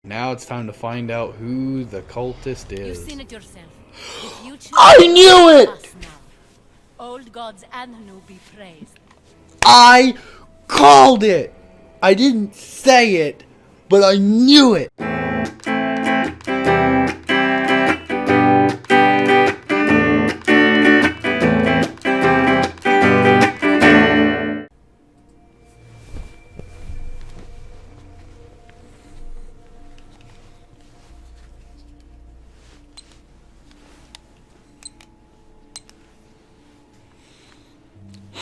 Now it's time to find out who the cultist is. You've seen it yourself. If you choose I knew it! us now, old gods and new be praised. I called it! I didn't say it, but I knew it!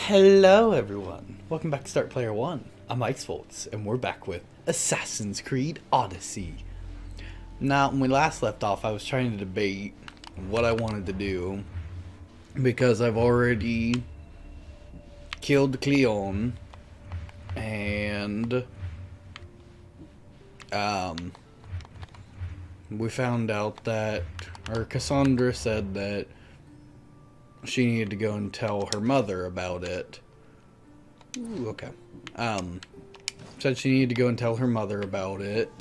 Hello everyone, welcome back to Start Player 1. I'm Icevolts, and we're back with Assassin's Creed Odyssey. Now, when we last left off, I was trying to debate what I wanted to do, because I've already killed Cleon, and we found out that, or Cassandra said that she needed to go and tell her mother about it. Ooh, okay. Said she needed to go and tell her mother about it.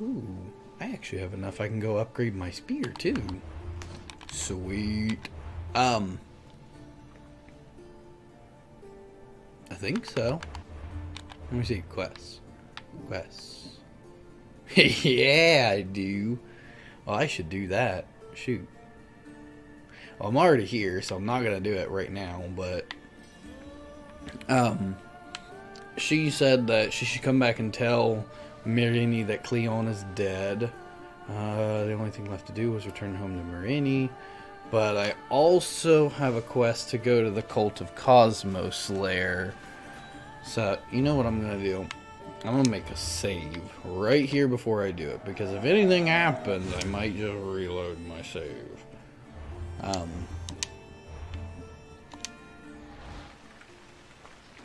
Ooh, I actually have enough. I can go upgrade my spear too. Sweet. I think so. Let me see. Quests. Yeah, I do. Well, I should do that. Shoot. Well, I'm already here, so I'm not gonna do it right now, but she said that she should come back and tell Mirini that Cleon is dead. The only thing left to do was return home to Mirini, but I also have a quest to go to the Cult of Cosmos lair. So, you know what I'm gonna do? I'm gonna make a save right here before I do it, because if anything happens, I might just reload my save.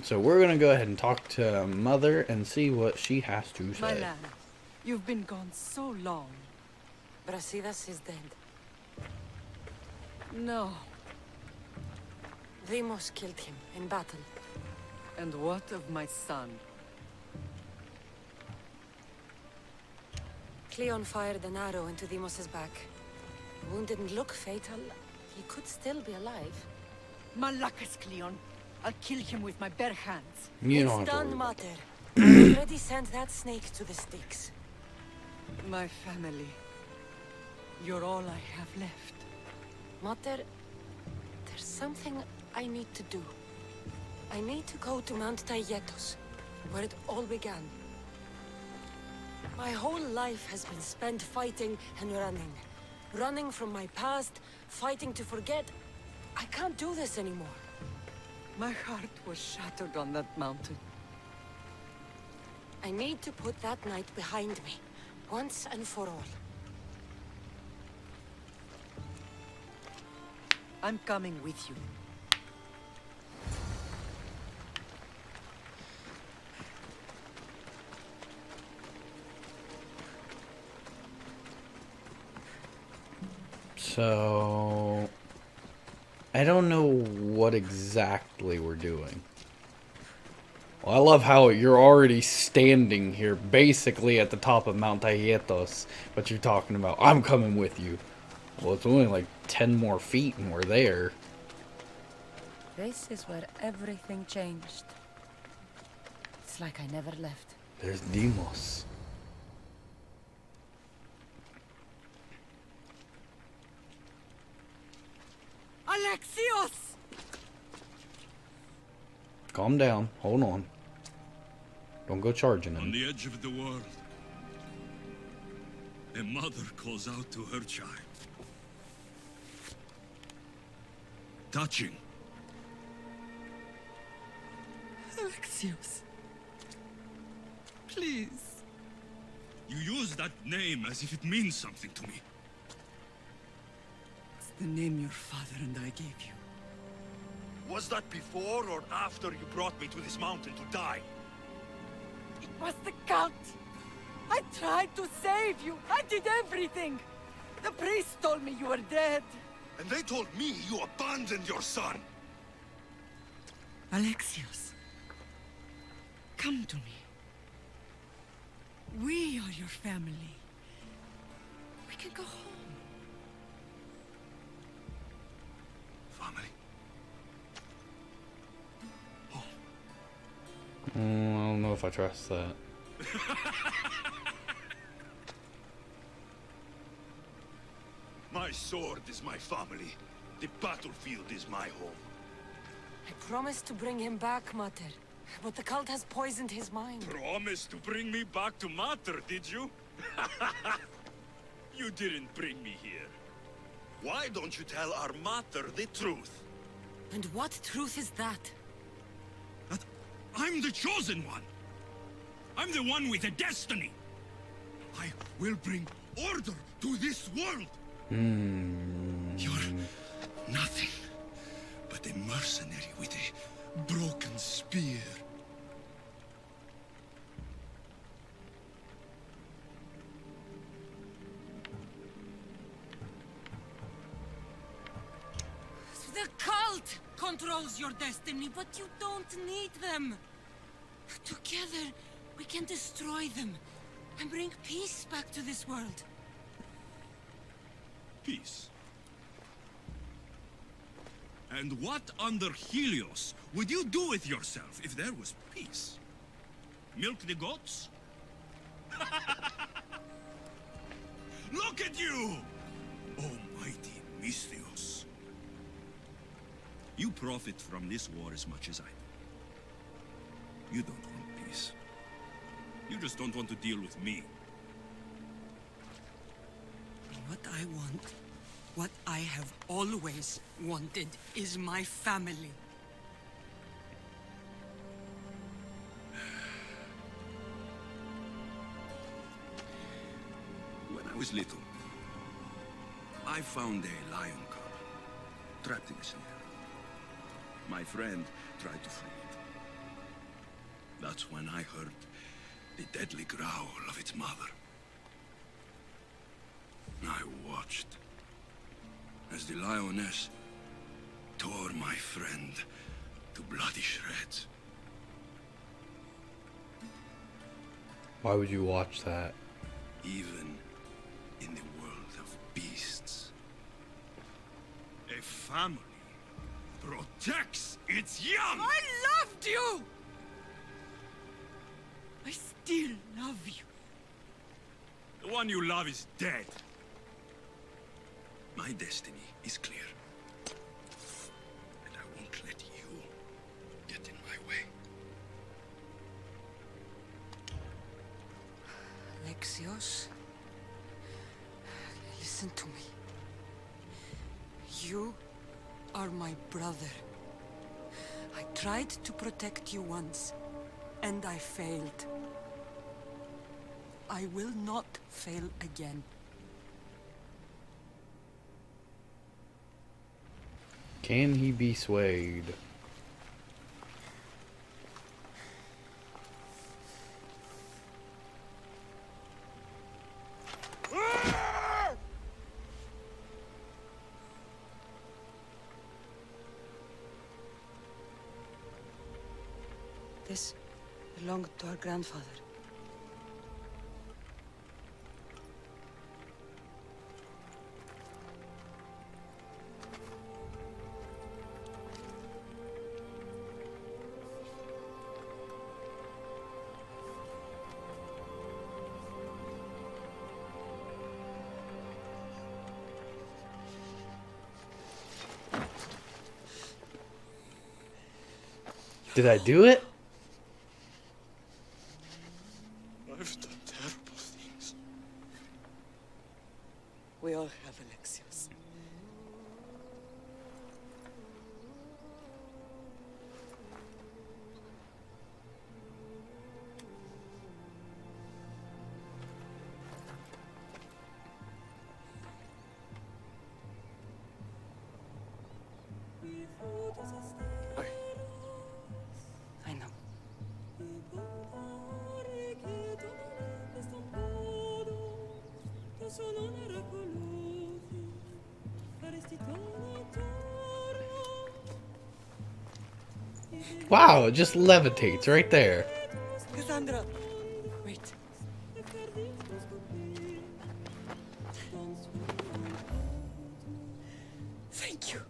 So we're gonna go ahead and talk to Mother and see what she has to say. My lad, you've been gone so long. Brasidas is dead. No. Demos killed him in battle. And what of my son? Cleon fired an arrow into Demos's back. The wound didn't look fatal. He could still be alive. Malakas, Cleon. I'll kill him with my bare hands. You know It's what done, Mater. I already sent that snake to the sticks. My family. You're all I have left. Mater, there's something I need to do. I need to go to Mount Tayetos, where it all began. My whole life has been spent fighting and running. Running from my past, fighting to forget. I can't do this anymore. My heart was shattered on that mountain. I need to put that night behind me, once and for all. I'm coming with you. So I don't know what exactly we're doing. Well, I love how you're already standing here, basically at the top of Mount Tayetos, but you're talking about, I'm coming with you. Well, it's only like 10 more feet and we're there. This is where everything changed. It's like I never left. There's Demos. Alexios! Calm down. Hold on. Don't go charging him. On the edge of the world, a mother calls out to her child. Touching. Alexios. Please. You use that name as if it means something to me. It's the name your father and I gave you. Was that before or after you brought me to this mountain to die? It was the Count! I tried to save you! I did everything! The priest told me you were dead! And they told me you abandoned your son! Alexios, come to me. We are your family. We can go home. Family. I don't know if I trust that. My sword is my family. The battlefield is my home. I promised to bring him back, Mater. But the cult has poisoned his mind. Promise to bring me back to Mater, did you? You didn't bring me here. Why don't you tell our Mater the truth? And what truth is that? That I'm the chosen one. I'm the one with a destiny. I will bring order to this world. You're nothing but a mercenary with a broken spear. The cult controls your destiny, but you don't need them. Together, we can destroy them and bring peace back to this world. Peace. And what under Helios would you do with yourself if there was peace? Milk the goats? Look at you! Almighty Misthios. You profit from this war as much as I do. You don't want peace. You just don't want to deal with me. What I want, what I have always wanted, is my family. When I was little, I found a lion cub trapped in a snare. My friend tried to free it. That's when I heard the deadly growl of its mother. I watched as the lioness tore my friend to bloody shreds. Why would you watch that? Even in the world of beasts, a family protects its young! I loved you! I still love you. The one you love is dead. My destiny is clear. And I won't let you get in my way. Alexios, listen to me. You are my brother. I tried to protect you once, and I failed. I will not fail again. Can he be swayed? This belonged to our grandfather. Did I do it? I've done terrible things. We all have, Alexios. I know. Wow, it just levitates right there. Cassandra! Wait. Thank you.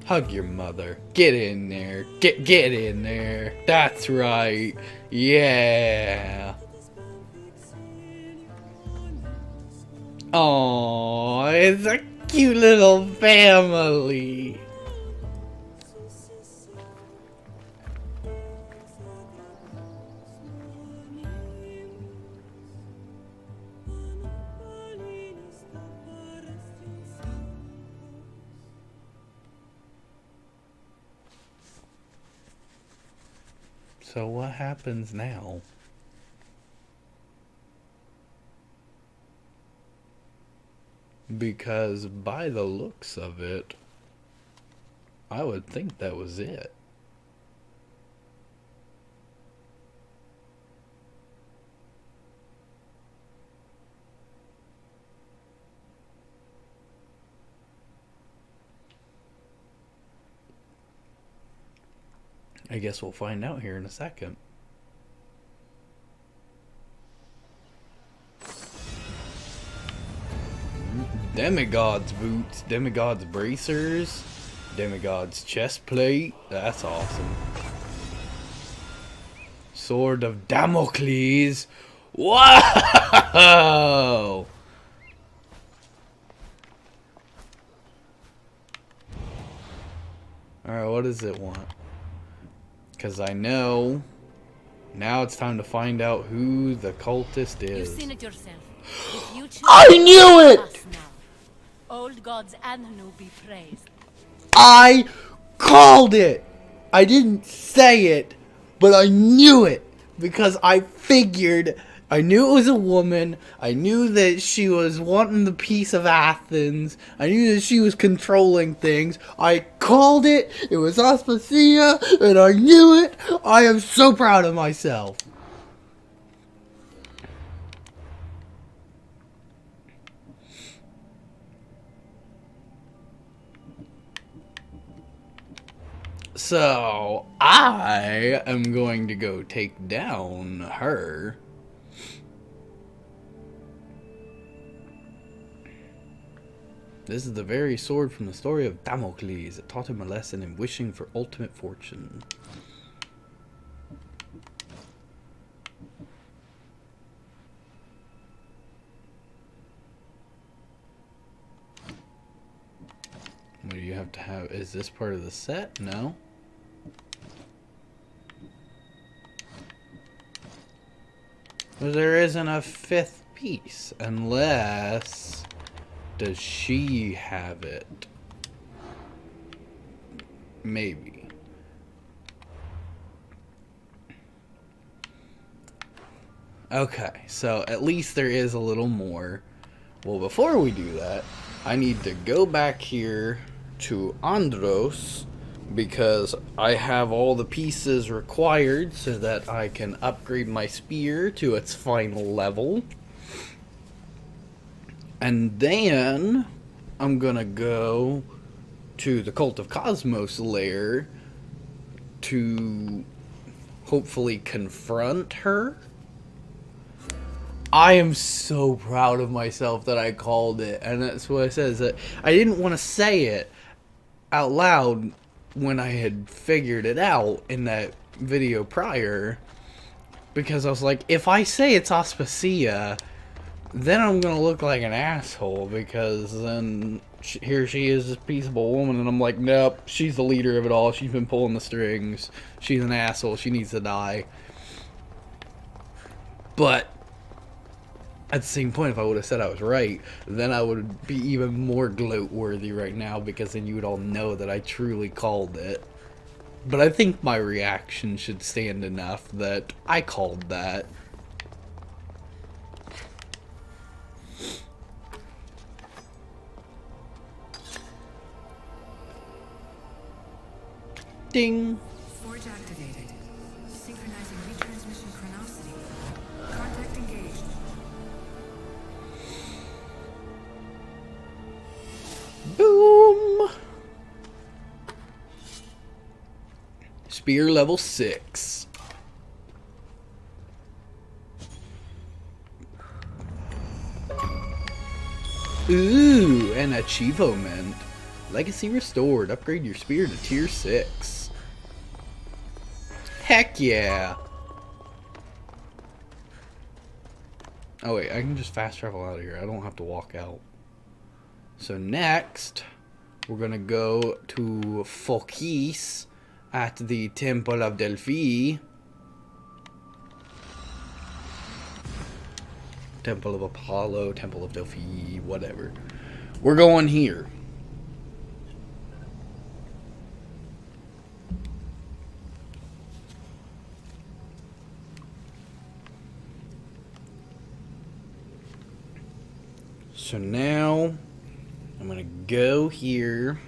Hug your mother. Get in there. Get in there. That's right. Yeah. Oh, it's a cute little family. So what happens now? Because by the looks of it, I would think that was it. I guess we'll find out here in a second. Demigod's boots, Demigod's bracers, Demigod's chest plate. That's awesome. Sword of Damocles. Whoa! Alright, what does it want? Because I know. Now it's time to find out who the cultist is. You've seen it yourself. If you choose I knew it! us now, old gods and new be praised. I called it! I didn't say it, but I knew it! Because I figured, I knew it was a woman, I knew that she was wanting the piece of Athens, I knew that she was controlling things, I called it, it was Aspasia, and I knew it! I am so proud of myself! So, I am going to go take down her. This is the very sword from the story of Damocles. It taught him a lesson in wishing for ultimate fortune. What do you have to have? Is this part of the set? No. Well, there isn't a fifth piece. Unless... Does she have it? Maybe. Okay, so at least there is a little more. Well, before we do that, I need to go back here to Andros because I have all the pieces required so that I can upgrade my spear to its final level. And then I'm gonna go to the Cult of Cosmos lair to hopefully confront her. I am so proud of myself that I called it, and that's what it says. That I didn't want to say it out loud when I had figured it out in that video prior, because I was like, if I say it's Aspasia, then I'm gonna look like an asshole, because then here she is, this peaceable woman, and I'm like, nope, she's the leader of it all, she's been pulling the strings, she's an asshole, she needs to die. But at the same point, if I would have said I was right, then I would be even more gloat-worthy right now, because then you would all know that I truly called it. But I think my reaction should stand enough that I called that. Ding! Forge activated. Synchronizing retransmission chronicity. Contact engaged. Boom! Spear level 6. Ooh, an achievement. Legacy restored. Upgrade your spear to tier 6. Heck yeah. Oh wait, I can just fast travel out of here. I don't have to walk out. So next, we're gonna go to Phokis at the Temple of Delphi. Temple of Apollo, Temple of Delphi, whatever. We're going here. So now I'm gonna go here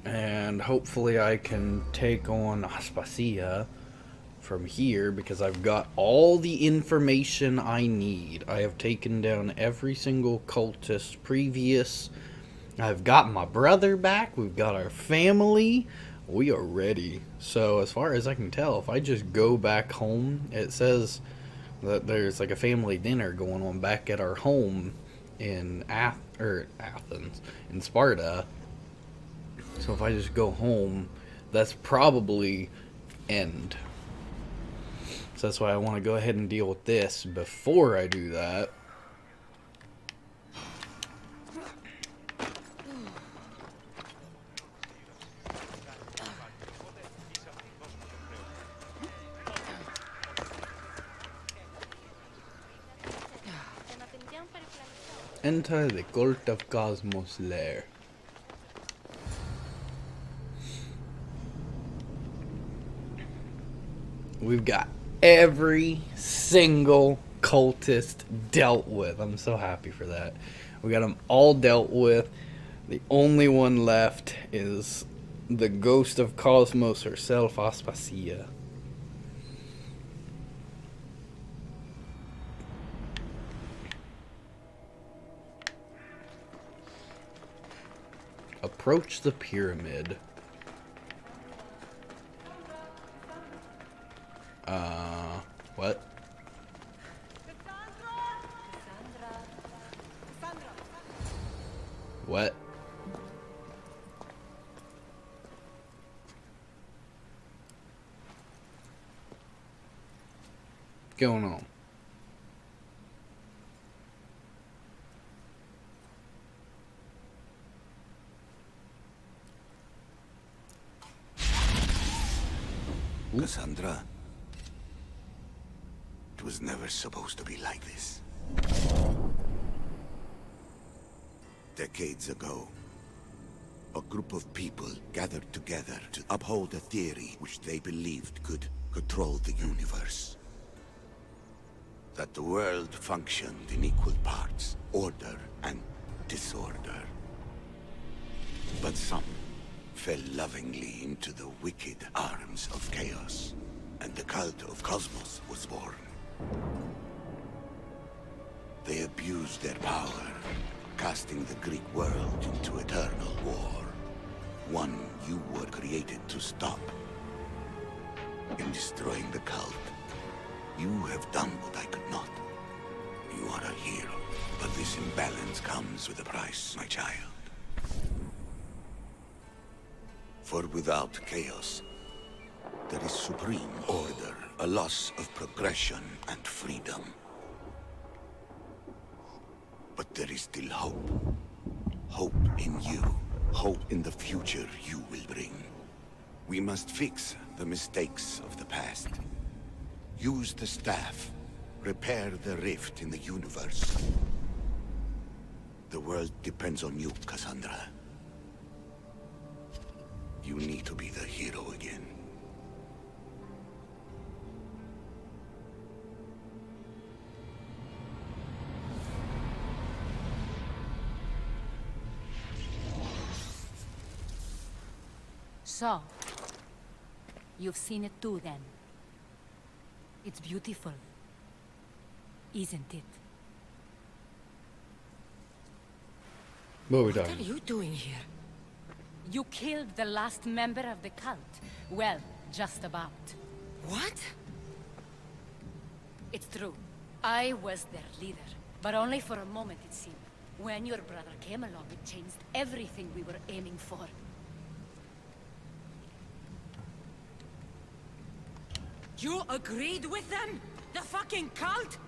and hopefully I can take on Aspasia from here because I've got all the information I need. I have taken down every single cultist previous. I've got my brother back. We've got our family. We are ready. So as far as I can tell, if I just go back home, it says that there's like a family dinner going on back at our home in Athens, in Sparta. So if I just go home, that's probably end. So that's why I want to go ahead and deal with this before I do that. Enter the Cult of Cosmos lair. We've got every single cultist dealt with. I'm so happy for that. We got them all dealt with. The only one left is the ghost of Cosmos herself, Aspasia. Approach the pyramid. What? What? What's going on? Cassandra, it was never supposed to be like this. Decades ago, a group of people gathered together to uphold a theory which they believed could control the universe. That the world functioned in equal parts, order and disorder. But some fell lovingly into the wicked arms of chaos, and the cult of Cosmos was born. They abused their power, casting the Greek world into eternal war. One you were created to stop. In destroying the cult, you have done what I could not. You are a hero, but this imbalance comes with a price, my child. For without chaos, there is supreme order, a loss of progression and freedom. But there is still hope. Hope in you. Hope in the future you will bring. We must fix the mistakes of the past. Use the staff. Repair the rift in the universe. The world depends on you, Cassandra. You need to be the hero again. So, you've seen it too then. It's beautiful, isn't it? What are we What talking? are you doing here? You killed the last member of the cult. Well, just about. What? It's true. I was their leader. But only for a moment, it seemed. When your brother came along, it changed everything we were aiming for. You agreed with them? The fucking cult?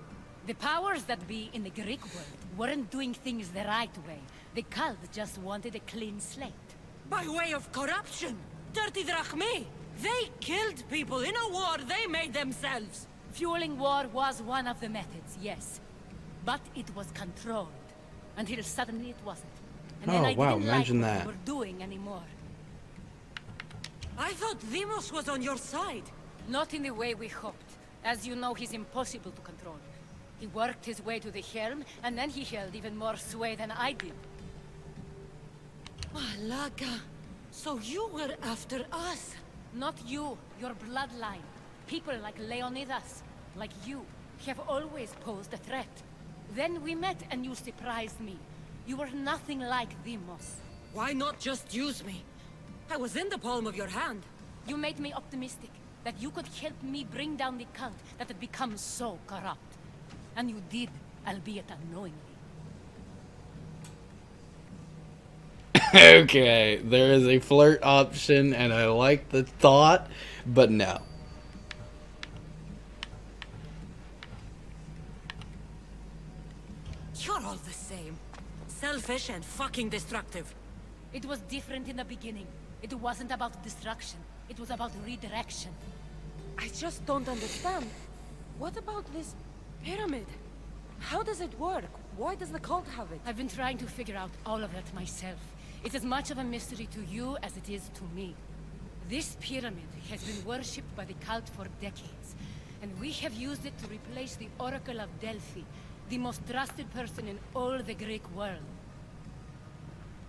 The powers that be in the Greek world weren't doing things the right way. The cult just wanted a clean slate. By way of corruption? Dirty drachmi? They killed people in a war they made themselves. Fueling war was one of the methods, yes. But it was controlled. Until suddenly it wasn't. And then Oh, I wow, didn't imagine like that. what we were doing anymore. I thought Demos was on your side. Not in the way we hoped. As you know, he's impossible to control. He worked his way to the helm, and then he held even more sway than I did. Malaga. So you were after us? Not you, your bloodline. People like Leonidas, like you, have always posed a threat. Then we met and you surprised me. You were nothing like Demos. Why not just use me? I was in the palm of your hand. You made me optimistic that you could help me bring down the cult that had become so corrupt. And you did, albeit unknowingly. Okay, there is a flirt option, and I like the thought, but no. You're all the same. Selfish and fucking destructive. It was different in the beginning. It wasn't about destruction. It was about redirection. I just don't understand. What about this pyramid? How does it work? Why does the cult have it? I've been trying to figure out all of that myself. It's as much of a mystery to you as it is to me. This pyramid has been worshipped by the cult for decades, and we have used it to replace the Oracle of Delphi, the most trusted person in all the Greek world.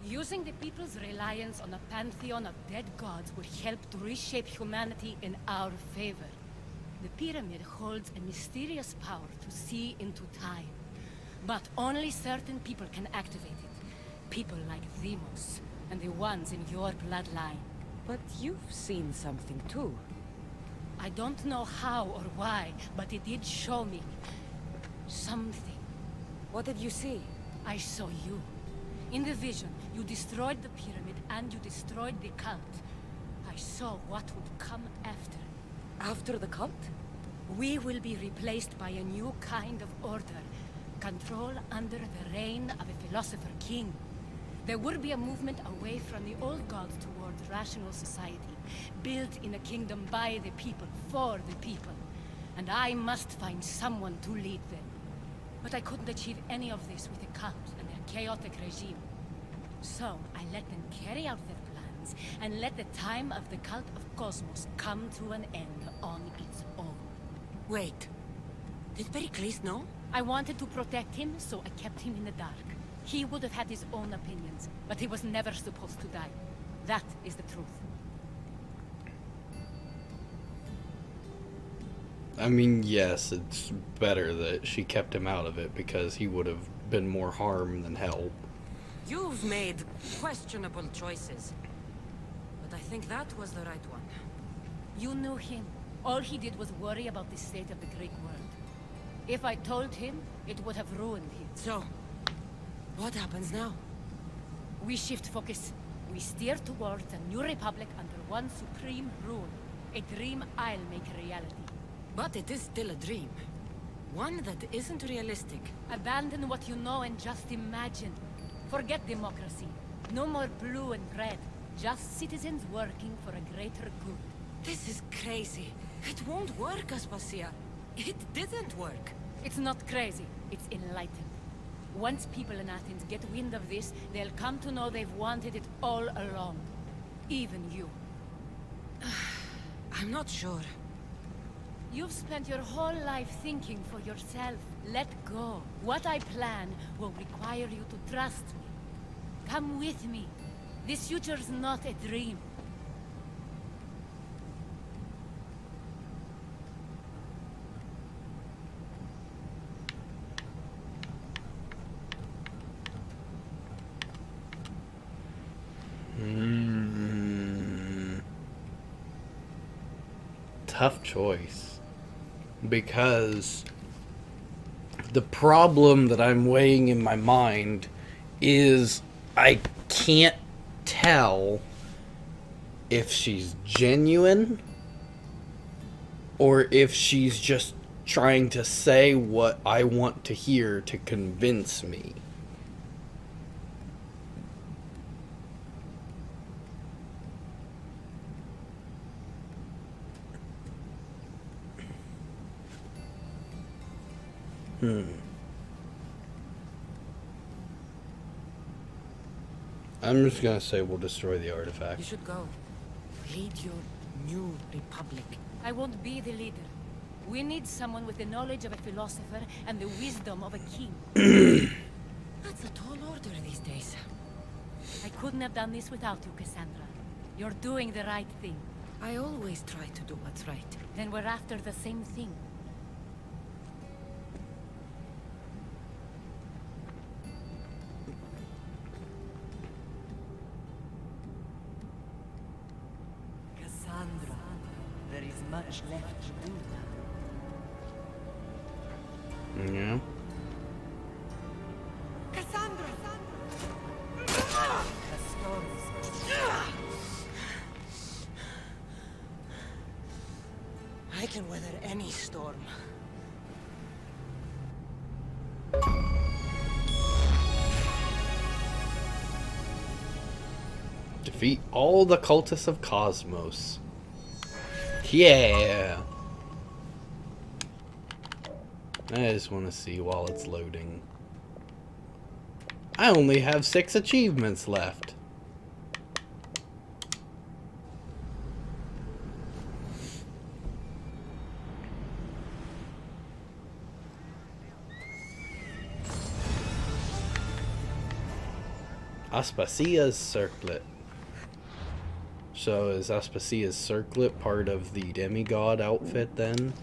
Using the people's reliance on a pantheon of dead gods would help to reshape humanity in our favor. The pyramid holds a mysterious power to see into time, but only certain people can activate it. People like Demos, and the ones in your bloodline. But you've seen something too. I don't know how or why, but it did show me something. What did you see? I saw you. In the vision, you destroyed the pyramid and you destroyed the cult. I saw what would come after. After the cult? We will be replaced by a new kind of order. Control under the reign of a philosopher king. There would be a movement away from the old gods towards rational society, built in a kingdom by the people, for the people. And I must find someone to lead them. But I couldn't achieve any of this with the cult and their chaotic regime. So I let them carry out their plans, and let the time of the cult of Cosmos come to an end on its own. Wait. Did Pericles know? I wanted to protect him, so I kept him in the dark. He would have had his own opinions, but he was never supposed to die. That is the truth. I mean, yes, it's better that she kept him out of it, because he would have been more harm than help. You've made questionable choices. But I think that was the right one. You knew him. All he did was worry about the state of the Greek world. If I told him, it would have ruined him. So, what happens now? We shift focus. We steer towards a new republic under one supreme rule. A dream I'll make a reality. But it is still a dream. One that isn't realistic. Abandon what you know and just imagine. Forget democracy. No more blue and red. Just citizens working for a greater good. This is crazy. It won't work, Aspasia. It didn't work. It's not crazy. It's enlightened. Once people in Athens get wind of this, they'll come to know they've wanted it all along. Even you. I'm not sure. You've spent your whole life thinking for yourself. Let go. What I plan will require you to trust me. Come with me. This future's not a dream. Tough choice. Because The problem that I'm weighing in my mind is I can't tell if she's genuine or if she's just trying to say what I want to hear to convince me. I'm just gonna say we'll destroy the You artifact. should go. Lead your new republic. I won't be the leader. We need someone with the knowledge of a philosopher and the wisdom of a king. That's a tall order these days. I couldn't have done this without you, Cassandra. You're doing the right thing. I always try to do what's right. Then we're after the same thing. Cassandra, there is much left to do now. Yeah. Cassandra! The storm is I can weather any storm. Defeat all the cultists of Cosmos. Yeah! I just want to see while it's loading. I only have 6 achievements left. Aspasia's circlet. So is Aspasia's circlet part of the demigod outfit then?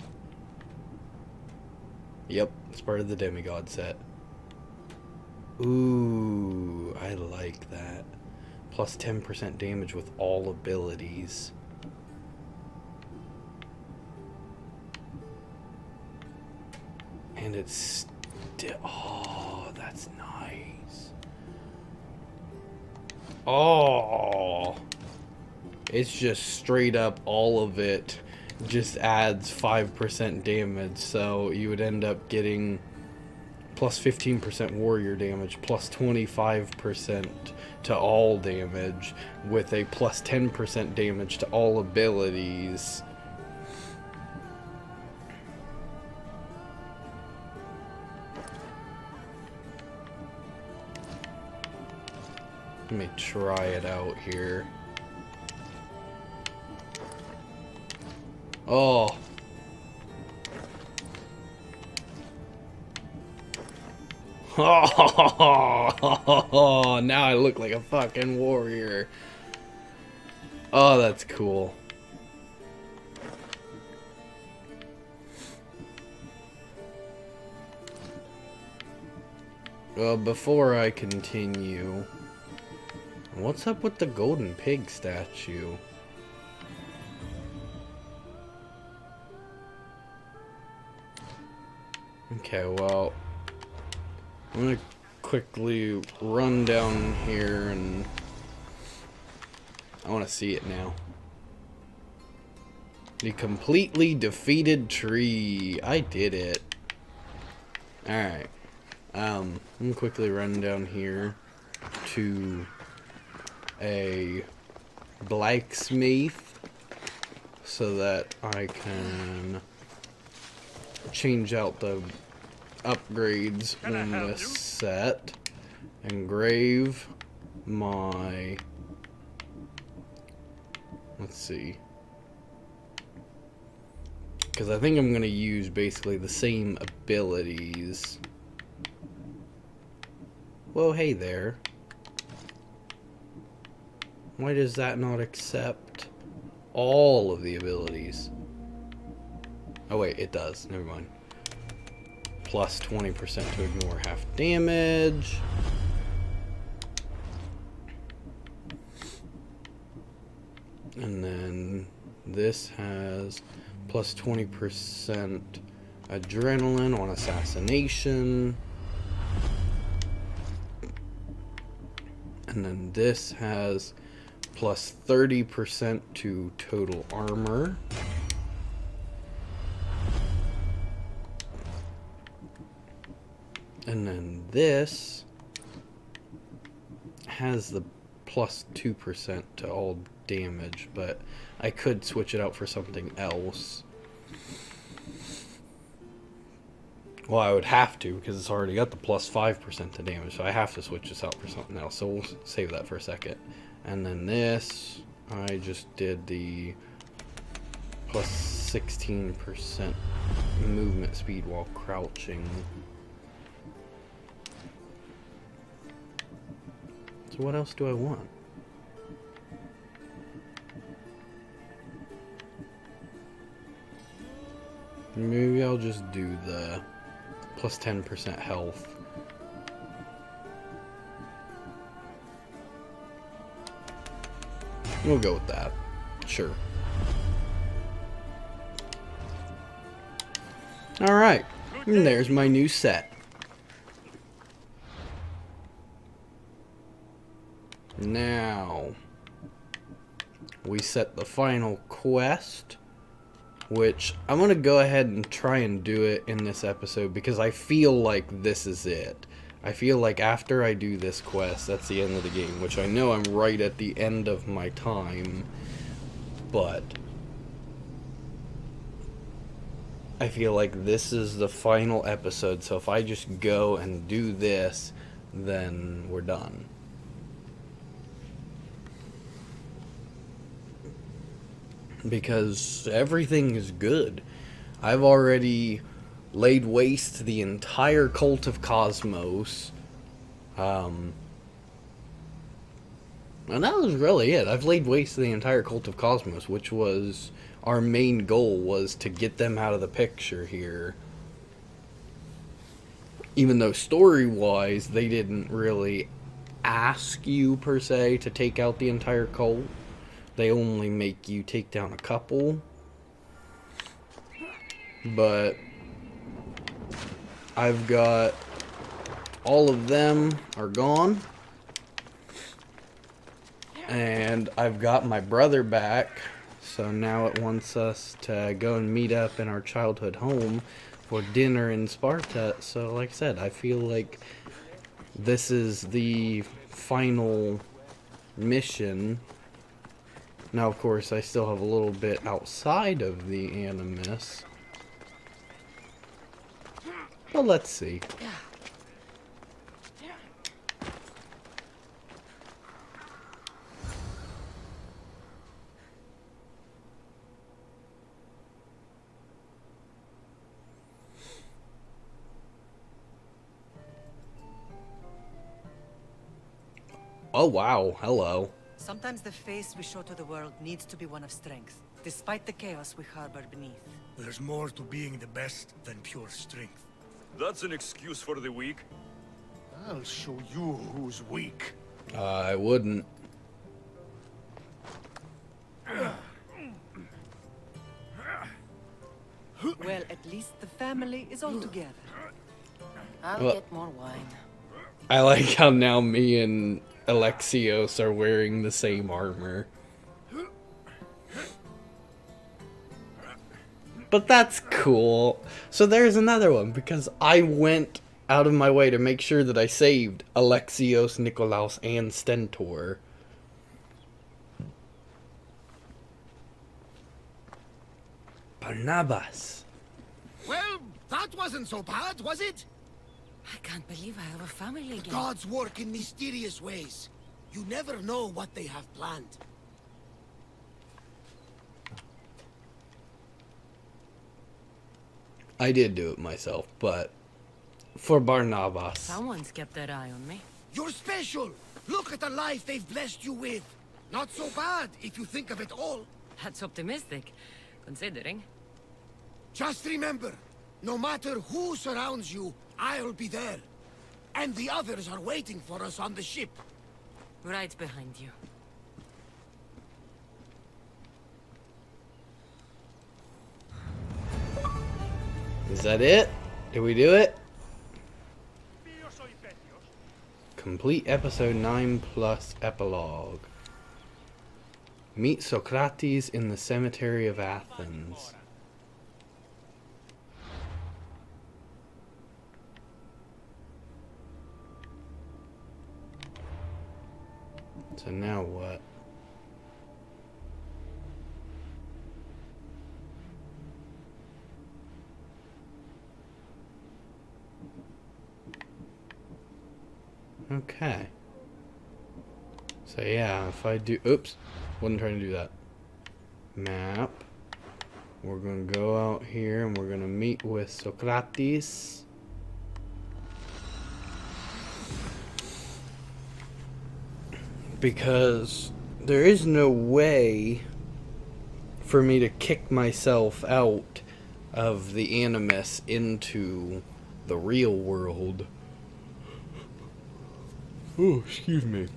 Yep, it's part of the demigod set. Ooh, I like that. Plus 10% damage with all abilities. And it's still... Oh, that's nice. Oh! It's just straight up all of it just adds 5% damage, so you would end up getting plus 15% warrior damage, plus 25% to all damage, with a plus 10% damage to all abilities. Let me try it out here. Oh. Oh, now I look like a fucking warrior. Oh, that's cool. Well, before I continue, what's up with the golden pig statue? Okay, well, I'm gonna quickly run down here and I want to see it now. The completely defeated tree. I did it. Alright. I'm gonna quickly run down here to a blacksmith so that I can change out the upgrades in this set. Engrave my... Let's see. Because I think I'm going to use basically the same abilities. Well, hey there. Why does that not accept all of the abilities? Oh wait, it does. Never mind. Plus 20% to ignore half damage. And then this has plus 20% Adrenaline on assassination. And then this has plus 30% to total armor. And then this has the plus 2% to all damage, but I could switch it out for something else. Well, I would have to, because it's already got the plus 5% to damage, so I have to switch this out for something else. So we'll save that for a second. And then this, I just did the plus 16% movement speed while crouching. So what else do I want? Maybe I'll just do the plus 10% health. We'll go with that. Sure. Alright. And there's my new set. Now, we set the final quest, which I'm going to go ahead and try and do it in this episode because I feel like this is it. I feel like after I do this quest, that's the end of the game, which I know I'm right at the end of my time, but I feel like this is the final episode, so if I just go and do this, then we're done. Because everything is good. I've already laid waste to the entire cult of Cosmos. And that was really it. I've laid waste to the entire cult of Cosmos, which was our main goal, was to get them out of the picture here. Even though story-wise, they didn't really ask you, per se, to take out the entire cult. They only make you take down a couple. But I've got all of them are gone. And I've got my brother back. So now it wants us to go and meet up in our childhood home for dinner in Sparta. So like I said, I feel like this is the final mission. Now, of course, I still have a little bit outside of the Animus. But let's see. Oh, wow. Hello. Sometimes the face we show to the world needs to be one of strength, despite the chaos we harbor beneath. There's more to being the best than pure strength. That's an excuse for the weak. I'll show you who's weak. I wouldn't. Well, at least the family is all together. I'll Well- get more wine. I like how now me and Alexios are wearing the same armor. But that's cool. So there's another one, because I went out of my way to make sure that I saved Alexios, Nikolaos, and Stentor. Barnabas. Well, that wasn't so bad, was it? I can't believe I have a family again. Gods work in mysterious ways. You never know what they have planned. I did do it myself, but for Barnabas. Someone's kept their eye on me. You're special! Look at the life they've blessed you with! Not so bad, if you think of it all. That's optimistic, considering. Just remember, no matter who surrounds you, I'll be there. And the others are waiting for us on the ship. Right behind you. Is that it? Did we do it? Complete episode 9 plus epilogue. Meet Socrates in the cemetery of Athens. So now what? Okay. So yeah, if I do... Oops. Wasn't trying to do that. Map. We're going to go out here and we're going to meet with Socrates. Because there is no way for me to kick myself out of the Animus into the real world. Oh, excuse me.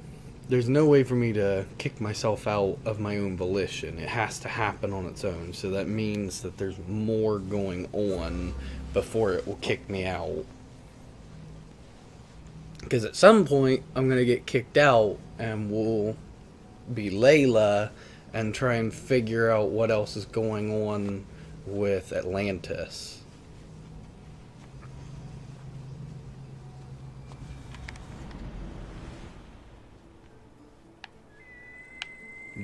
There's no way for me to kick myself out of my own volition. It has to happen on its own. So that means that there's more going on before it will kick me out. Because at some point, I'm going to get kicked out and we'll be Layla and try and figure out what else is going on with Atlantis.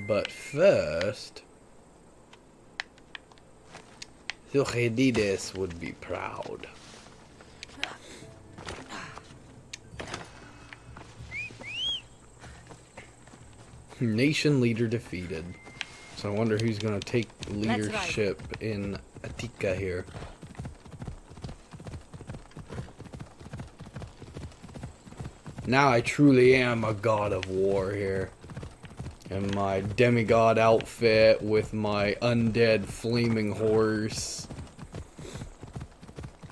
But first, Thucydides would be proud. Nation leader defeated. So I wonder who's going to take leadership in Attica here. Now I truly am a god of war here. In my demigod outfit with my undead flaming horse.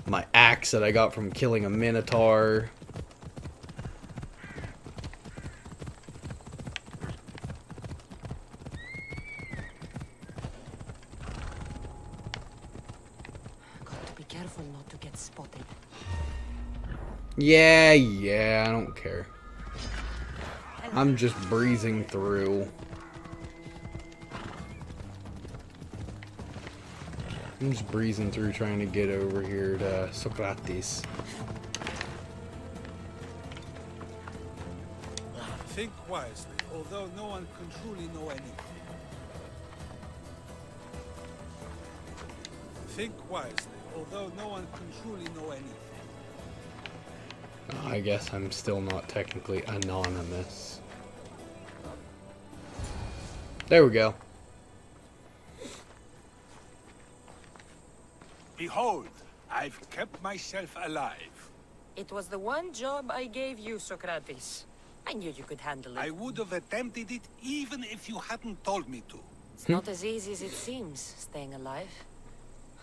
My axe that I got from killing a minotaur. Got to be careful not to get spotted. Yeah, I don't care. I'm just breezing through. I'm just breezing through trying to get over here to Socrates. Think wisely, although no one can truly know anything. Think wisely, although no one can truly know anything. I guess I'm still not technically anonymous. There we go. Behold, I've kept myself alive. It was the one job I gave you, Socrates. I knew you could handle it. I would have attempted it even if you hadn't told me to. It's not as easy as it seems, staying alive.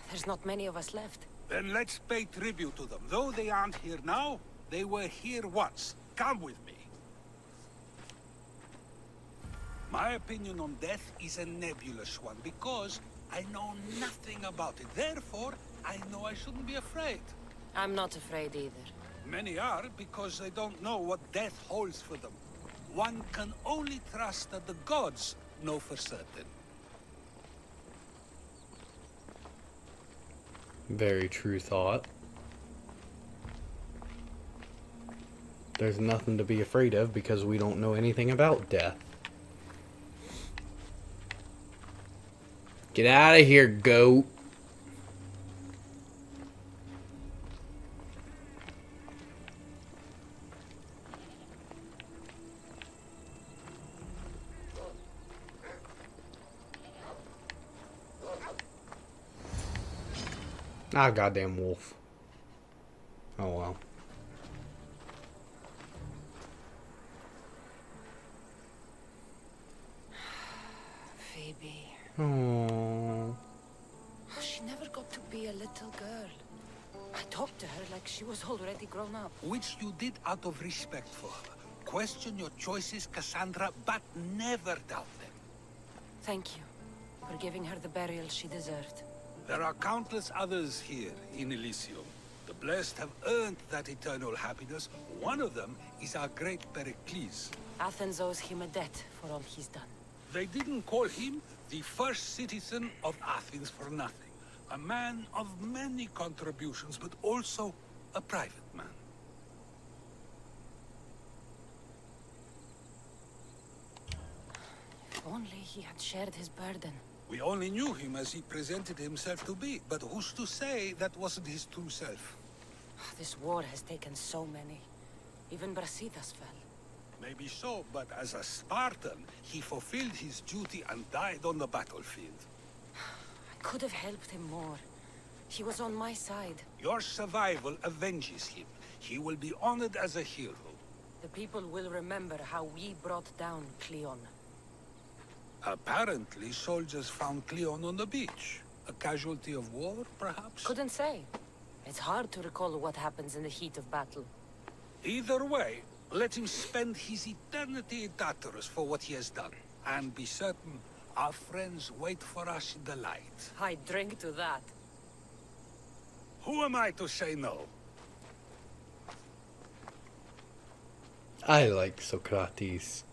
There's not many of us left. Then let's pay tribute to them. Though they aren't here now, they were here once. Come with me. My opinion on death is a nebulous one, because I know nothing about it. Therefore, I know I shouldn't be afraid. I'm not afraid either. Many are, because they don't know what death holds for them. One can only trust that the gods know for certain. Very true thought. There's nothing to be afraid of because we don't know anything about death. Get out of here, goat. Ah, goddamn wolf. Oh well. Phoebe. Oh. She never got to be a little girl. I talked to her like she was already grown up. Which you did out of respect for her. Question your choices, Cassandra, but never doubt them. Thank you for giving her the burial she deserved. There are countless others here in Elysium. The blessed have earned that eternal happiness. One of them is our great Pericles. Athens owes him a debt for all he's done. They didn't call him the first citizen of Athens for nothing. A man of many contributions, but also a private man. If only he had shared his burden. We only knew him as he presented himself to be, but who's to say that wasn't his true self? This war has taken so many. Even Brasidas fell. Maybe so, but as a Spartan, he fulfilled his duty and died on the battlefield. I could have helped him more. He was on my side. Your survival avenges him. He will be honored as a hero. The people will remember how we brought down Cleon. Apparently, soldiers found Cleon on the beach. A casualty of war, perhaps? Couldn't say. It's hard to recall what happens in the heat of battle. Either way, let him spend his eternity in Tartarus for what he has done. And be certain, our friends wait for us in the light. I drink to that. Who am I to say no? I like Socrates.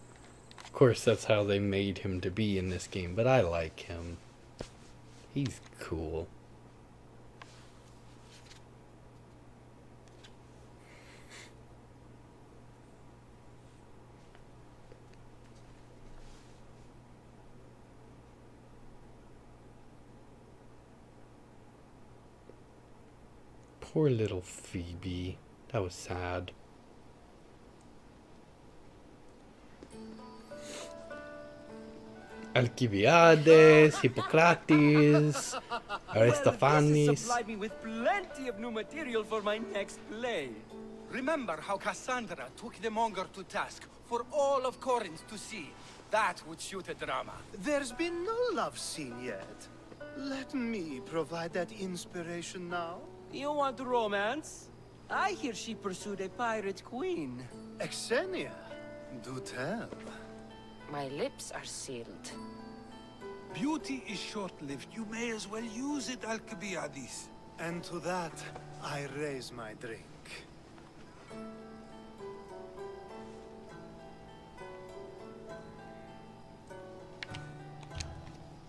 Of course, that's how they made him to be in this game, but I like him. He's cool. Poor little Phoebe. That was sad. Alcibiades, Hippocrates, Aristophanes. Supplied me with plenty of new material for my next play. Remember how Cassandra took the monger to task for all of Corinth to see? That would shoot a drama. There's been no love scene yet. Let me provide that inspiration now. You want romance? I hear she pursued a pirate queen. Xenia, do tell. My lips are sealed. Beauty is short-lived. You may as well use it, Alcibiades. And to that, I raise my drink.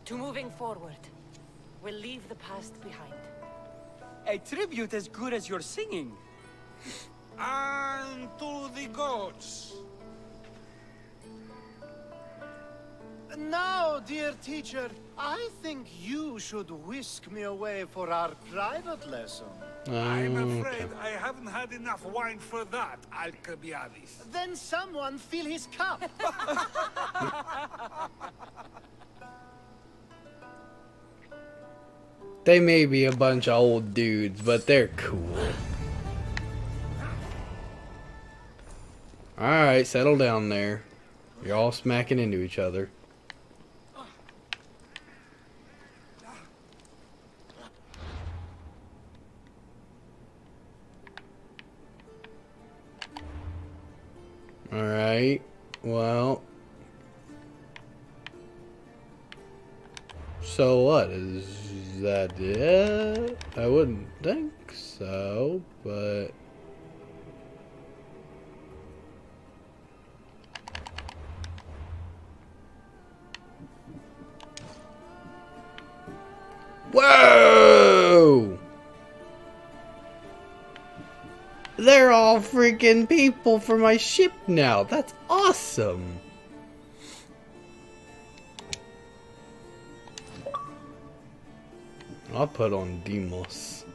To moving forward. We'll leave the past behind. A tribute as good as your singing. And to the gods. Now, dear teacher, I think you should whisk me away for our private lesson. I'm afraid I haven't had enough wine for that, Alcibiades. Then someone fill his cup. They may be a bunch of old dudes, but they're cool. Alright, settle down there. You're all smacking into each other. Alright, well. So what, is that it? I wouldn't think so, but... Whoa! They're all freaking people for my ship now. That's awesome. I'll put on Deimos.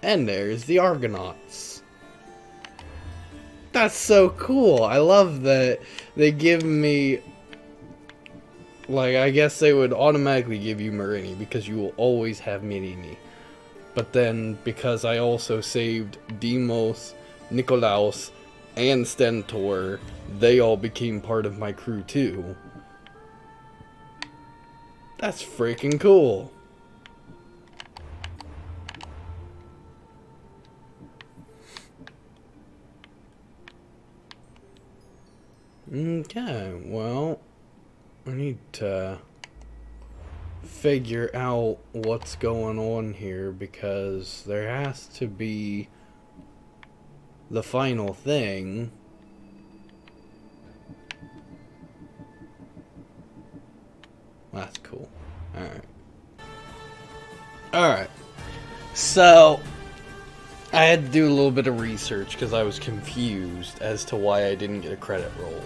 And there's the Argonauts. That's so cool. I love that they give me... Like, I guess they would automatically give you Marini because you will always have Marini. But then, because I also saved Deimos, Nikolaos, and Stentor, they all became part of my crew too. That's freaking cool. Okay, well, I need to figure out what's going on here, because there has to be the final thing. That's cool. Alright. So, I had to do a little bit of research because I was confused as to why I didn't get a credit roll.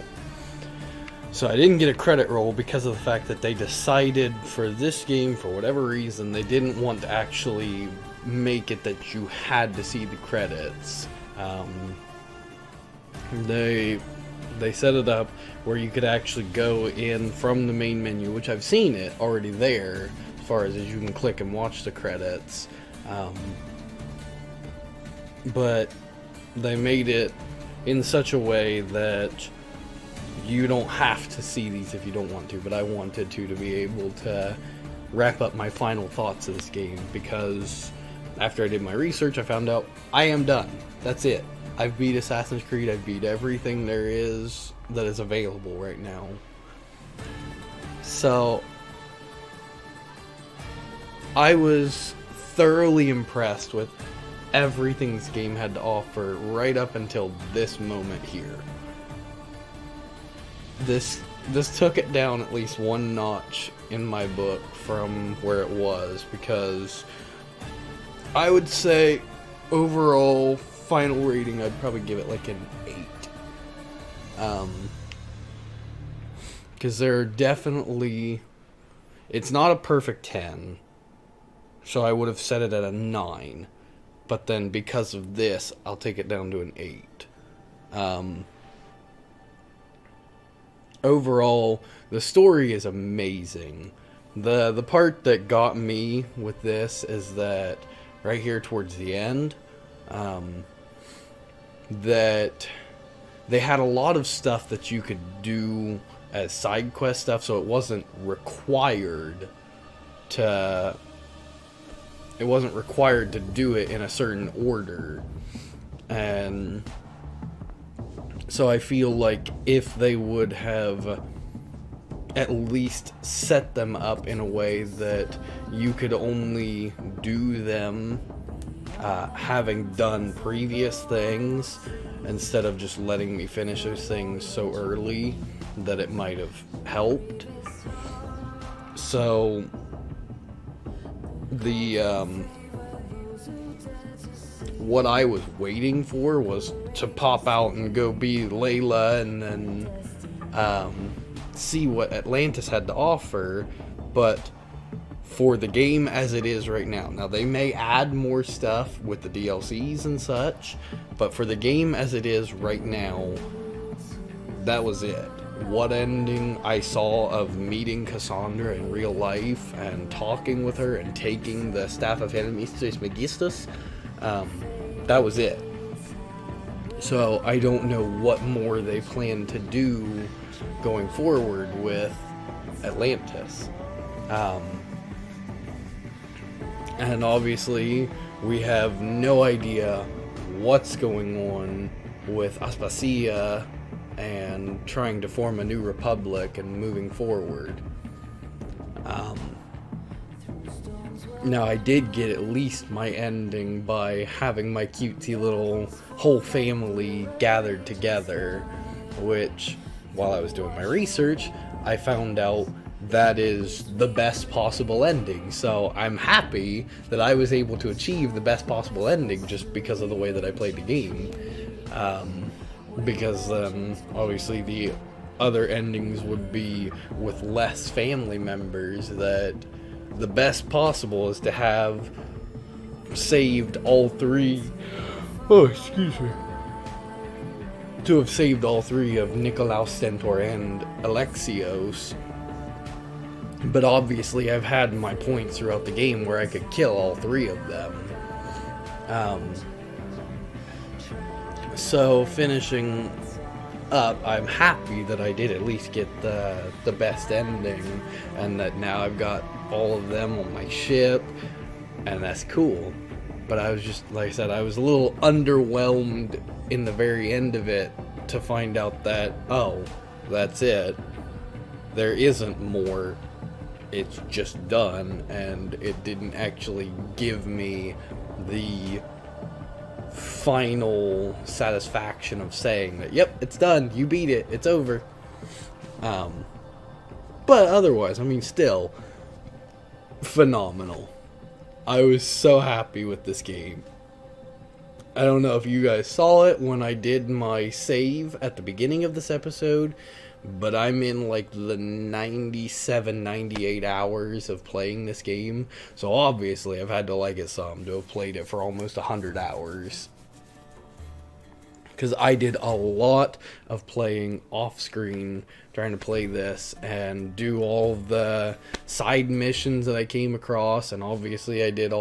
So I didn't get a credit roll because of the fact that they decided for this game, for whatever reason, they didn't want to actually make it that you had to see the credits. They set it up where you could actually go in from the main menu, which I've seen it already there, as far as you can click and watch the credits. But they made it in such a way that you don't have to see these if you don't want to, but I wanted to be able to wrap up my final thoughts of this game, because after I did my research, I found out I am done. That's it. I've beat Assassin's Creed. I've beat everything there is that is available right now. So I was thoroughly impressed with everything this game had to offer right up until this moment here. This took it down at least one notch in my book from where it was, because I would say overall final rating, I'd probably give it like an 8. Because there are definitely, it's not a perfect 10, so I would have set it at a 9. But then because of this, I'll take it down to an 8. Overall, the story is amazing. The part that got me with this is that right here towards the end, that they had a lot of stuff that you could do as side quest stuff, so it wasn't required to do it in a certain order. And so I feel like if they would have at least set them up in a way that you could only do them having done previous things, instead of just letting me finish those things so early, that it might have helped. So what I was waiting for was to pop out and go be Layla and then see what Atlantis had to offer. But for the game as it is right now, they may add more stuff with the DLCs and such, but for the game as it is right now, that was it. What ending I saw of meeting Cassandra in real life and talking with her and taking the Staff of Hermistus Magistus, that was it. So I don't know what more they plan to do going forward with Atlantis. And obviously we have no idea what's going on with Aspasia and trying to form a new republic and moving forward. Now, I did get at least my ending by having my cutesy little whole family gathered together, which, while I was doing my research, I found out that is the best possible ending. So I'm happy that I was able to achieve the best possible ending just because of the way that I played the game. Because obviously the other endings would be with less family members. That the best possible is to have saved all three. Oh, excuse me. To have saved all three of Nikolaus, Stentor, and Alexios. But obviously I've had my points throughout the game where I could kill all three of them. So finishing up, I'm happy that I did at least get the best ending, and that now I've got all of them on my ship, and that's cool. But I was just, like I said, I was a little underwhelmed in the very end of it to find out that, oh, that's it. There isn't more it's just done, and it didn't actually give me the final satisfaction of saying that, yep, it's done, you beat it, it's over. But otherwise, I mean, still phenomenal. I was so happy with this game. I don't know if you guys saw it when I did my save at the beginning of this episode, but I'm in like the 97, 98 hours of playing this game. So obviously I've had to like it some to have played it for almost 100 hours. Because I did a lot of playing off screen, trying to play this and do all of the side missions that I came across. And obviously I did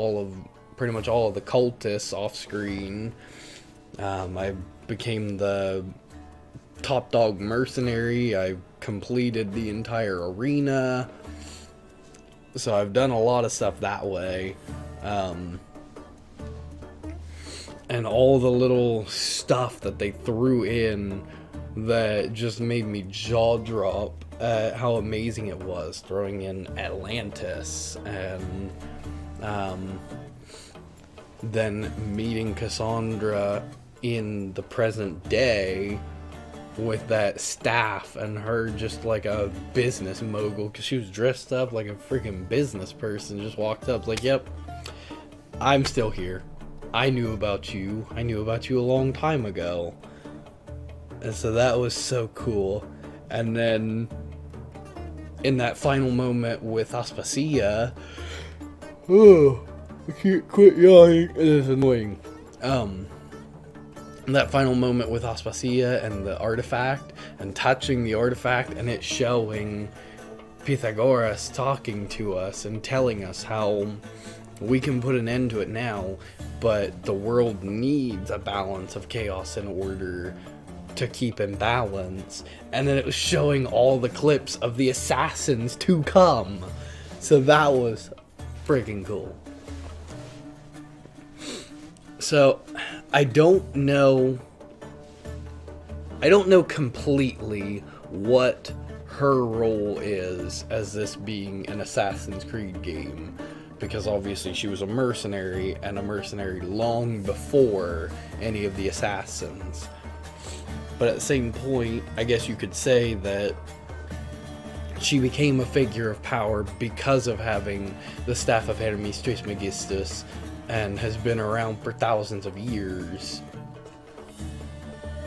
pretty much all of the cultists off screen. I became the top dog mercenary. I completed the entire arena. So I've done a lot of stuff that way. And all the little stuff that they threw in that just made me jaw drop at how amazing it was. Throwing in Atlantis and then meeting Cassandra in the present day with that staff and her just like a business mogul, because she was dressed up like a freaking business person. Just walked up like, yep, I'm still here. I knew about you. I knew about you a long time ago. And so that was so cool. And then in that final moment with Aspasia, oh, I can't quit yawning. It is annoying. That final moment with Aspasia and the artifact, and touching the artifact, and it showing Pythagoras talking to us and telling us how we can put an end to it now, but the world needs a balance of chaos and order to keep in balance. And then it was showing all the clips of the assassins to come. So that was freaking cool. So I don't know completely what her role is as this being an Assassin's Creed game, because obviously she was a mercenary, and a mercenary long before any of the assassins. But at the same point, I guess you could say that she became a figure of power because of having the Staff of Hermes Trismegistus, and has been around for thousands of years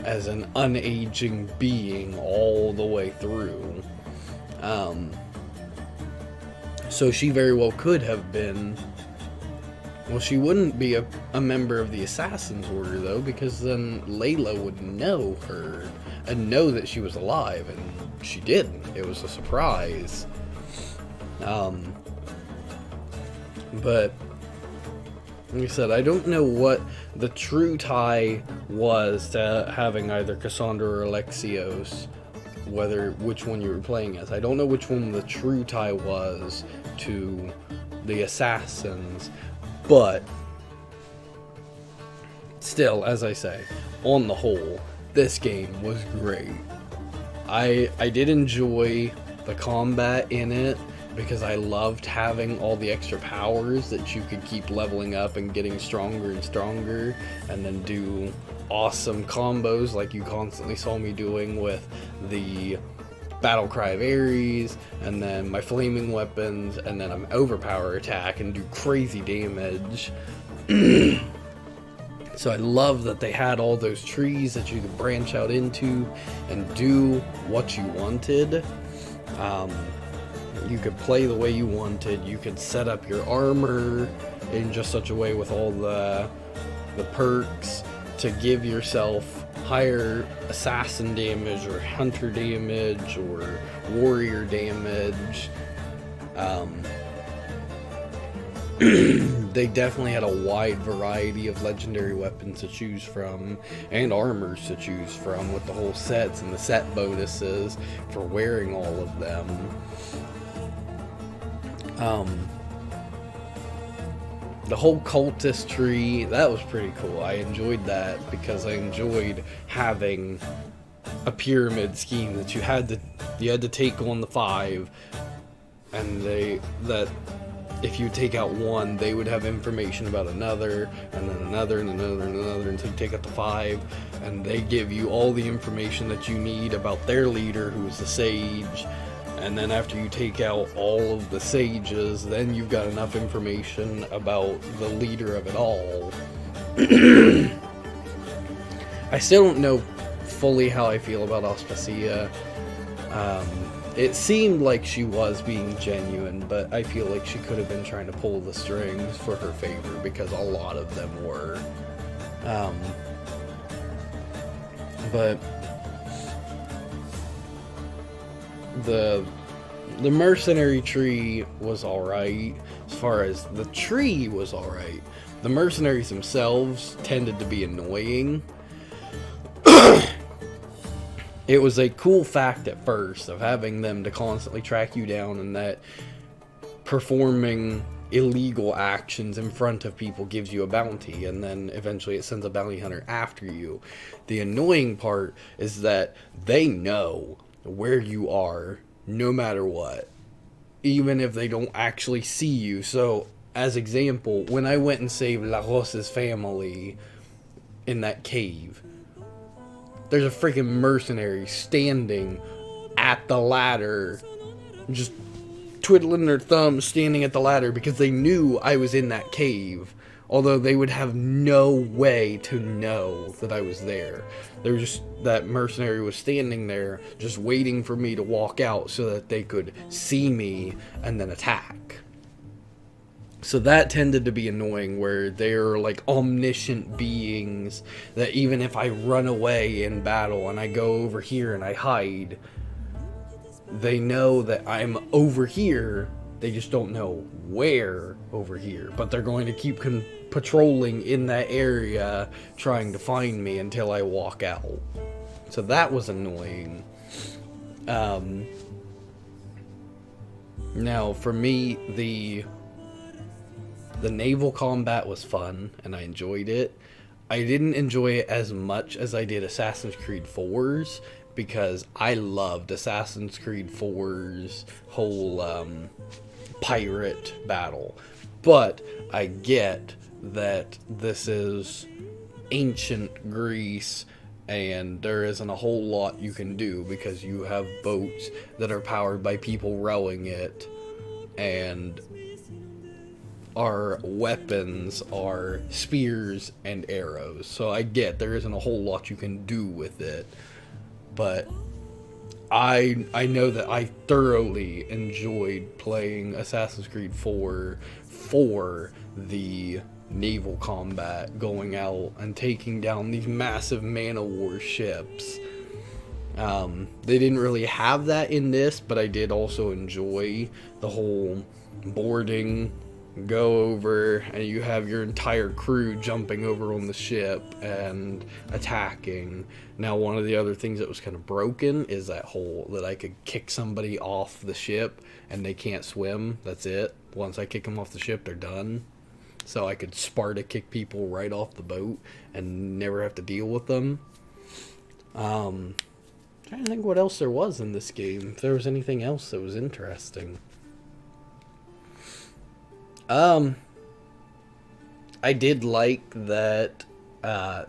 as an unaging being all the way through. So she very well could have been... Well, she wouldn't be a member of the Assassin's Order, though, because then Layla would know her and know that she was alive, and she didn't. It was a surprise. But like I said, I don't know what the true tie was to having either Cassandra or Alexios, which one you were playing as. I don't know which one the true tie was to the assassins, but still, as I say, on the whole, this game was great. I did enjoy the combat in it, because I loved having all the extra powers that you could keep leveling up and getting stronger and stronger, and then do awesome combos like you constantly saw me doing with the Battle Cry of Ares, and then my flaming weapons, and then an overpower attack and do crazy damage. So I love that they had all those trees that you could branch out into and do what you wanted. You could play the way you wanted. You could set up your armor in just such a way with all the perks to give yourself higher assassin damage or hunter damage or warrior damage. They definitely had a wide variety of legendary weapons to choose from and armors to choose from, with the whole sets and the set bonuses for wearing all of them. The whole cultist tree, that was pretty cool. I enjoyed that because I enjoyed having a pyramid scheme that you had to take on the 5 and that if you take out one, they would have information about another, and then another, and another, and another, until you take out the 5, and they give you all the information that you need about their leader, who's the sage. And then after you take out all of the sages, then you've got enough information about the leader of it all. I still don't know fully how I feel about Aspasia. It seemed like she was being genuine, but I feel like she could have been trying to pull the strings for her favor, because a lot of them were. But the mercenary tree was alright. As far as the tree was alright. The mercenaries themselves tended to be annoying. It was a cool fact at first of having them to constantly track you down, and that performing illegal actions in front of people gives you a bounty, and then eventually it sends a bounty hunter after you. The annoying part is that they know where you are no matter what, even if they don't actually see you. So, as example, when I went and saved La Rosa's family in that cave, there's a freaking mercenary standing at the ladder, just twiddling their thumbs, standing at the ladder, because they knew I was in that cave, although they would have no way to know that I was there. They were just, that mercenary was standing there, just waiting for me to walk out so that they could see me and then attack. So that tended to be annoying, where they're like omniscient beings that even if I run away in battle and I go over here and I hide, they know that I'm over here. They just don't know where over here. But they're going to keep patrolling in that area, trying to find me until I walk out. So that was annoying. Now, for me, the naval combat was fun, and I enjoyed it. I didn't enjoy it as much as I did Assassin's Creed 4's, because I loved Assassin's Creed 4's whole pirate battle. But I get that this is ancient Greece, and there isn't a whole lot you can do, because you have boats that are powered by people rowing it, and our weapons are spears and arrows. So I get there isn't a whole lot you can do with it, but I know that I thoroughly enjoyed playing Assassin's Creed 4 for the naval combat, going out and taking down these massive man-of-war ships. They didn't really have that in this, but I did also enjoy the whole boarding, go over, and you have your entire crew jumping over on the ship and attacking. Now, one of the other things that was kind of broken is that I could kick somebody off the ship and they can't swim. That's it. Once I kick them off the ship, they're done. So I could Sparta kick people right off the boat and never have to deal with them. Trying to think what else there was in this game. If there was anything else that was interesting. I did like that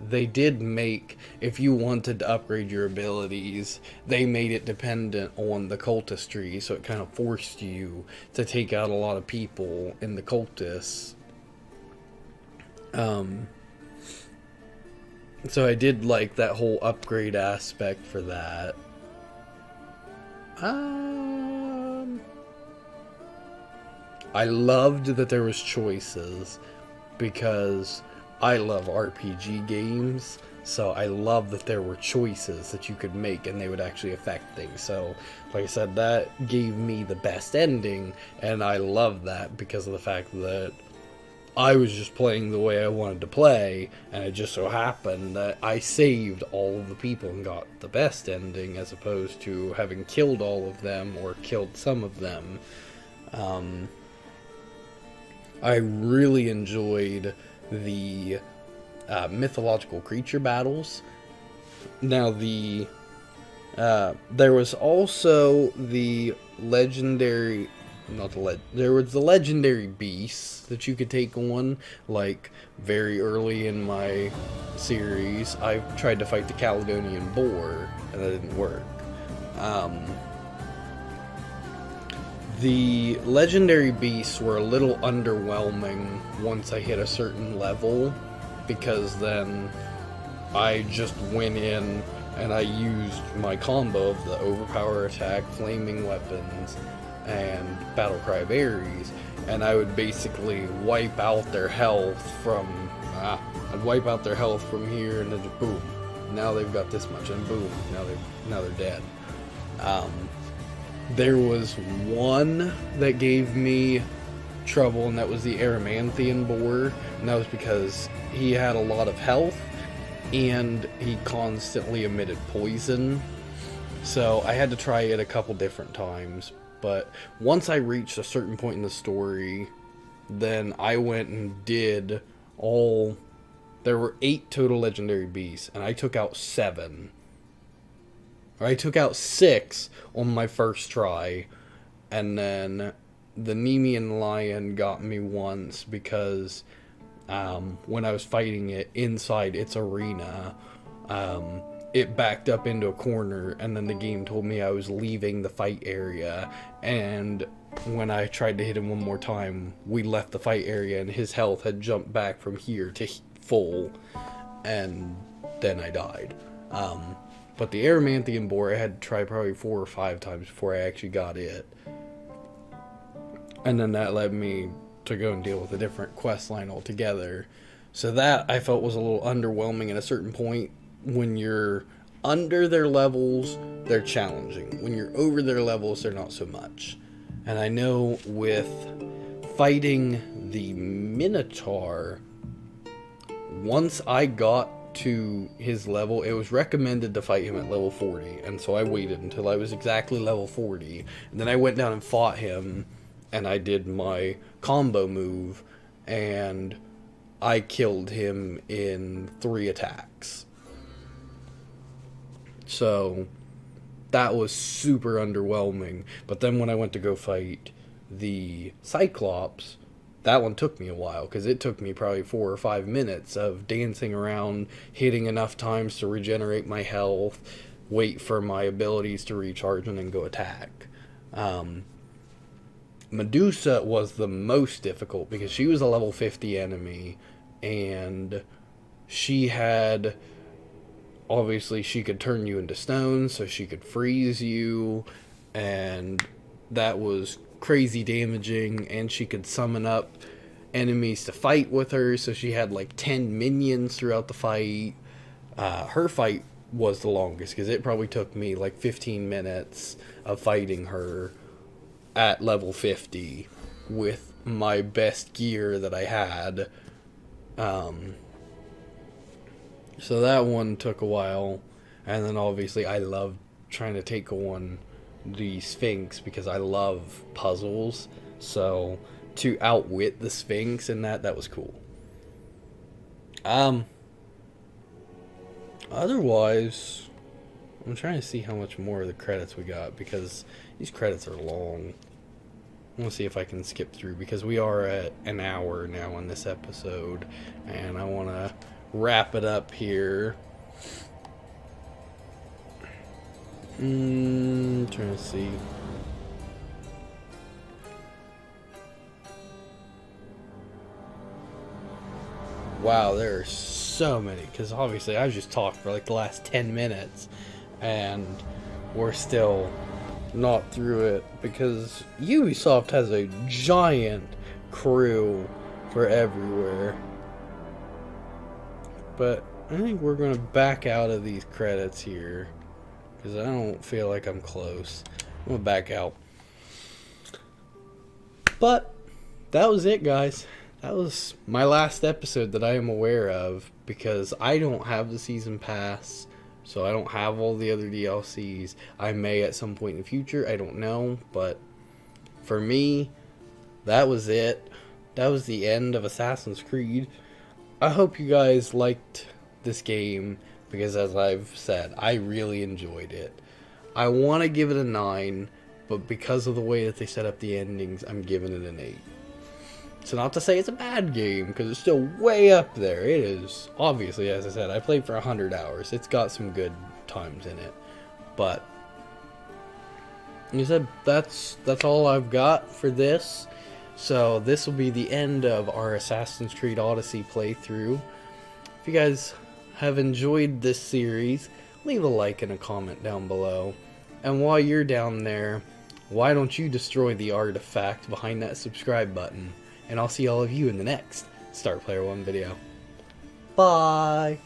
they did make, if you wanted to upgrade your abilities, they made it dependent on the cultistry, so it kind of forced you to take out a lot of people in the cultists. So I did like that whole upgrade aspect for that. I loved that there was choices, because I love RPG games, so I love that there were choices that you could make and they would actually affect things. So, like I said, that gave me the best ending, and I love that because of the fact that I was just playing the way I wanted to play, and it just so happened that I saved all of the people and got the best ending, as opposed to having killed all of them or killed some of them. I really enjoyed the mythological creature battles. Now, there was also the legendary not the there was the legendary beasts that you could take on, like very early in my series. I tried to fight the Caledonian boar, and that didn't work. The legendary beasts were a little underwhelming once I hit a certain level, because then I just went in and I used my combo of the overpower attack, flaming weapons, and battlecry berries, and I would basically wipe out their health from I'd wipe out their health from here, and then just boom, now they've got this much, and boom, now they're dead. There was one that gave me trouble, and that was the Aramanthian boar, and that was because he had a lot of health and he constantly emitted poison, so I had to try it a couple different times. But once I reached a certain point in the story, then I went and did all... There were 8 total legendary beasts, and I took out 7. Or I took out 6 on my first try, and then the Nemean lion got me once because when I was fighting it inside its arena, it backed up into a corner, and then the game told me I was leaving the fight area, and when I tried to hit him one more time, we left the fight area, and his health had jumped back from here to full, and then I died. But the Aramanthian boar, I had to try probably 4 or 5 times before I actually got it. And then that led me to go and deal with a different quest line altogether. So that I felt was a little underwhelming at a certain point. When you're under their levels, they're challenging. When you're over their levels, they're not so much. And I know with fighting the Minotaur, once I got to his level, it was recommended to fight him at level 40, and so I waited until I was exactly level 40, and then I went down and fought him, and I did my combo move, and I killed him in 3 attacks. So that was super underwhelming. But then when I went to go fight the Cyclops, that one took me a while, because it took me probably 4 or 5 minutes of dancing around, hitting enough times to regenerate my health, wait for my abilities to recharge, and then go attack. Medusa was the most difficult, because she was a level 50 enemy, and she had... Obviously, she could turn you into stone, so she could freeze you, and that was crazy damaging, and she could summon up enemies to fight with her, so she had like 10 minions throughout the fight. Her fight was the longest, because it probably took me like 15 minutes of fighting her at level 50 with my best gear that I had. So that one took a while, and then obviously I loved trying to take on the Sphinx because I love puzzles, so to outwit the Sphinx in that was cool. Otherwise, I'm trying to see how much more of the credits we got, because these credits are long. I want to see if I can skip through, because we are at an hour now on this episode, and I want to wrap it up here. Trying to see. Wow, there are so many, because obviously I just talked for like the last 10 minutes and we're still not through it, because Ubisoft has a giant crew for everywhere. But I think we're going to back out of these credits here, because I don't feel like I'm close. I'm going to back out. But that was it, guys. That was my last episode that I am aware of, because I don't have the season pass, so I don't have all the other DLCs. I may at some point in the future, I don't know, but for me, that was it. That was the end of Assassin's Creed. I hope you guys liked this game, because as I've said, I really enjoyed it. I want to give it a 9, but because of the way that they set up the endings, I'm giving it an 8. So not to say it's a bad game, because it's still way up there. It is, obviously, as I said, I played for 100 hours. It's got some good times in it. But, like I said, that's all I've got for this. So this will be the end of our Assassin's Creed Odyssey playthrough. If you guys have enjoyed this series, leave a like and a comment down below. And while you're down there, why don't you destroy the artifact behind that subscribe button? And I'll see all of you in the next Start Player 1 video. Bye!